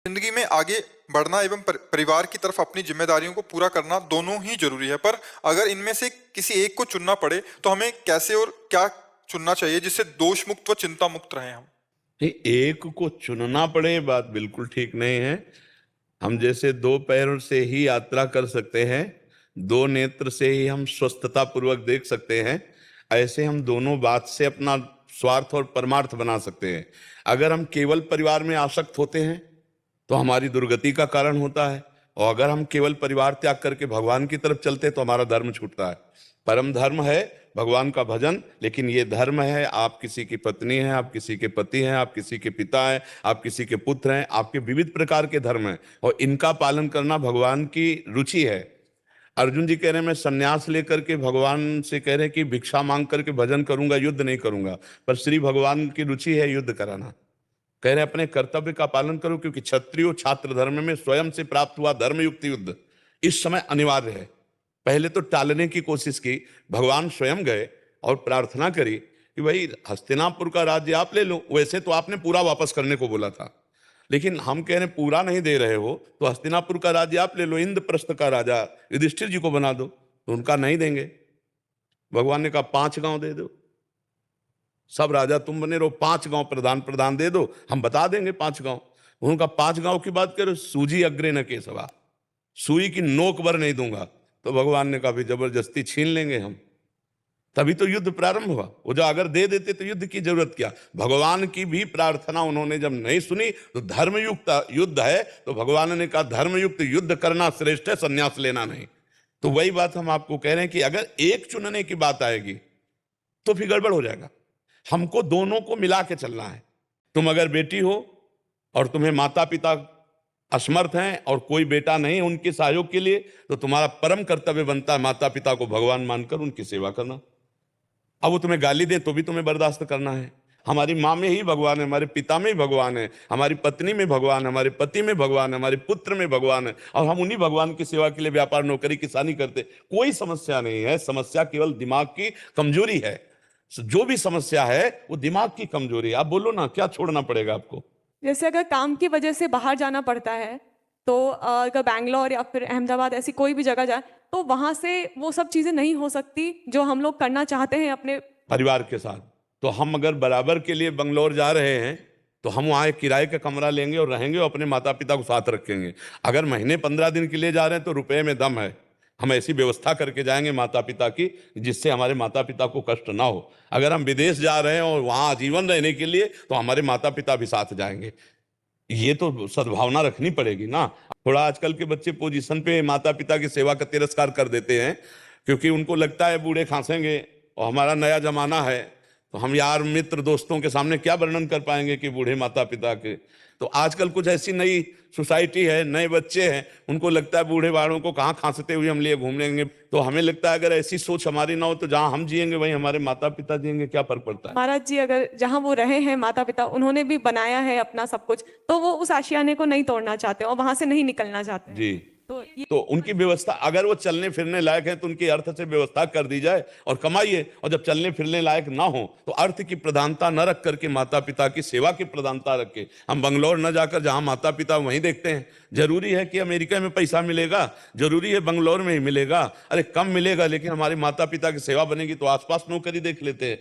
जिंदगी में आगे बढ़ना एवं परिवार की तरफ अपनी जिम्मेदारियों को पूरा करना दोनों ही जरूरी है। पर अगर इनमें से किसी एक को चुनना पड़े तो हमें कैसे और क्या चुनना चाहिए जिससे दोष मुक्त व चिंता मुक्त रहें हम। नहीं, एक को चुनना पड़े बात बिल्कुल ठीक नहीं है। हम जैसे दो पैरों से ही यात्रा कर सकते हैं, दो नेत्र से ही हम स्वस्थता पूर्वक देख सकते हैं, ऐसे हम दोनों बात से अपना स्वार्थ और परमार्थ बना सकते हैं। अगर हम केवल परिवार में आसक्त होते हैं तो हमारी दुर्गति का कारण होता है, और अगर हम केवल परिवार त्याग करके भगवान की तरफ चलते हैं तो हमारा धर्म छूटता है। परम धर्म है भगवान का भजन, लेकिन ये धर्म है आप किसी की पत्नी हैं, आप किसी के पति हैं, आप किसी के पिता हैं, आप किसी के पुत्र हैं, आपके विविध प्रकार के धर्म हैं और इनका पालन करना भगवान की रुचि है। अर्जुन जी कह रहे हैं मैं सन्यास लेकर के भगवान से कह रहे हैं कि भिक्षा मांग करके भजन करूंगा, युद्ध नहीं करूंगा, पर श्री भगवान की रुचि है युद्ध कराना। कह रहे अपने कर्तव्य का पालन करो, क्योंकि क्षत्रियो छात्र धर्म में स्वयं से प्राप्त हुआ धर्मयुक्त युद्ध इस समय अनिवार्य है। पहले तो टालने की कोशिश की, भगवान स्वयं गए और प्रार्थना करी कि भाई हस्तिनापुर का राज्य आप ले लो, वैसे तो आपने पूरा वापस करने को बोला था, लेकिन हम कह रहे पूरा नहीं दे रहे हो तो हस्तिनापुर का राज्य आप ले लो, इंद्रप्रस्थ का राजा युधिष्ठिर जी को बना दो। तो उनका नहीं देंगे, भगवान ने कहा 5 गांव दे दो, सब राजा तुम बने रहो, 5 गांव प्रधान दे दो, हम बता देंगे 5 गांव। उनका 5 गांव की बात करो, सूजी अग्रे न केसवा, सुई की नोक भर नहीं दूंगा। तो भगवान ने कहा भी जबरदस्ती छीन लेंगे हम, तभी तो युद्ध प्रारंभ हुआ। वो जो अगर दे देते तो युद्ध की जरूरत क्या। भगवान की भी प्रार्थना उन्होंने जब नहीं सुनी तो धर्मयुक्त युद्ध है तो भगवान ने कहा धर्मयुक्त युद्ध करना श्रेष्ठ है, संन्यास लेना नहीं। तो वही बात हम आपको कह रहे हैं कि अगर एक चुनने की बात आएगी तो फिर गड़बड़ हो जाएगा। हमको दोनों को मिला के चलना है। तुम अगर बेटी हो और तुम्हें माता पिता असमर्थ हैं और कोई बेटा नहीं है उनके सहयोग के लिए, तो तुम्हारा परम कर्तव्य बनता है माता पिता को भगवान मानकर उनकी सेवा करना। अब वो तुम्हें गाली दे तो भी तुम्हें बर्दाश्त करना है। हमारी माँ में ही भगवान है, हमारे पिता में ही भगवान है, हमारी पत्नी में भगवान है, हमारे पति में भगवान है, हमारे पुत्र में भगवान है, और हम उन्हीं भगवान की सेवा के लिए व्यापार नौकरी किसानी करते। कोई समस्या नहीं है, समस्या केवल दिमाग की कमजोरी है। जो भी समस्या है वो दिमाग की कमजोरी है। आप बोलो ना, क्या छोड़ना पड़ेगा आपको। जैसे अगर काम की वजह से बाहर जाना पड़ता है तो अगर बैंगलोर या फिर अहमदाबाद ऐसी कोई भी जगह जाए तो वहां से वो सब चीजें नहीं हो सकती जो हम लोग करना चाहते हैं अपने परिवार के साथ। तो हम अगर बराबर के लिए बंगलोर जा रहे हैं तो हम वहाँ एक किराए का कमरा लेंगे और रहेंगे और अपने माता पिता को साथ रखेंगे। अगर महीने 15 दिन के लिए जा रहे हैं तो रुपए में दम है, हम ऐसी व्यवस्था करके जाएंगे माता पिता की जिससे हमारे माता पिता को कष्ट ना हो। अगर हम विदेश जा रहे हैं और वहाँ आजीवन रहने के लिए तो हमारे माता पिता भी साथ जाएंगे। ये तो सद्भावना रखनी पड़ेगी ना। थोड़ा आजकल के बच्चे पोजीशन पे माता पिता की सेवा का तिरस्कार कर देते हैं, क्योंकि उनको लगता है बूढ़े खांसेंगे और हमारा नया जमाना है तो हम यार मित्र दोस्तों के सामने क्या वर्णन कर पाएंगे कि बूढ़े माता पिता के। तो आजकल कुछ ऐसी नई सोसाइटी है, नए बच्चे हैं, उनको लगता है बूढ़े वालों को कहाँ खांसते हुए हम लिए घूम लेंगे। तो हमें लगता है अगर ऐसी सोच हमारी ना हो तो जहाँ हम जिएंगे वहीं हमारे माता पिता जिएंगे, क्या फर्क पड़ता है। महाराज जी अगर जहाँ वो रहे हैं माता पिता उन्होंने भी बनाया है अपना सब कुछ, तो वो उस आशियाने को नहीं तोड़ना चाहते और वहां से नहीं निकलना चाहते हैं। जी, तो तो उनकी व्यवस्था अगर वो चलने फिरने लायक है तो उनकी अर्थ से व्यवस्था कर दी जाए और कमाइए। और जब चलने फिरने लायक ना हो तो अर्थ की प्रधानता न रख करके माता पिता की सेवा की प्रधानता रख के हम बंगलोर न जाकर जहां माता पिता वहीं देखते हैं। जरूरी है कि अमेरिका में पैसा मिलेगा, जरूरी है बंगलोर में ही मिलेगा, अरे कम मिलेगा लेकिन हमारे माता पिता की सेवा बनेगी तो आसपास नौकरी देख लेते हैं।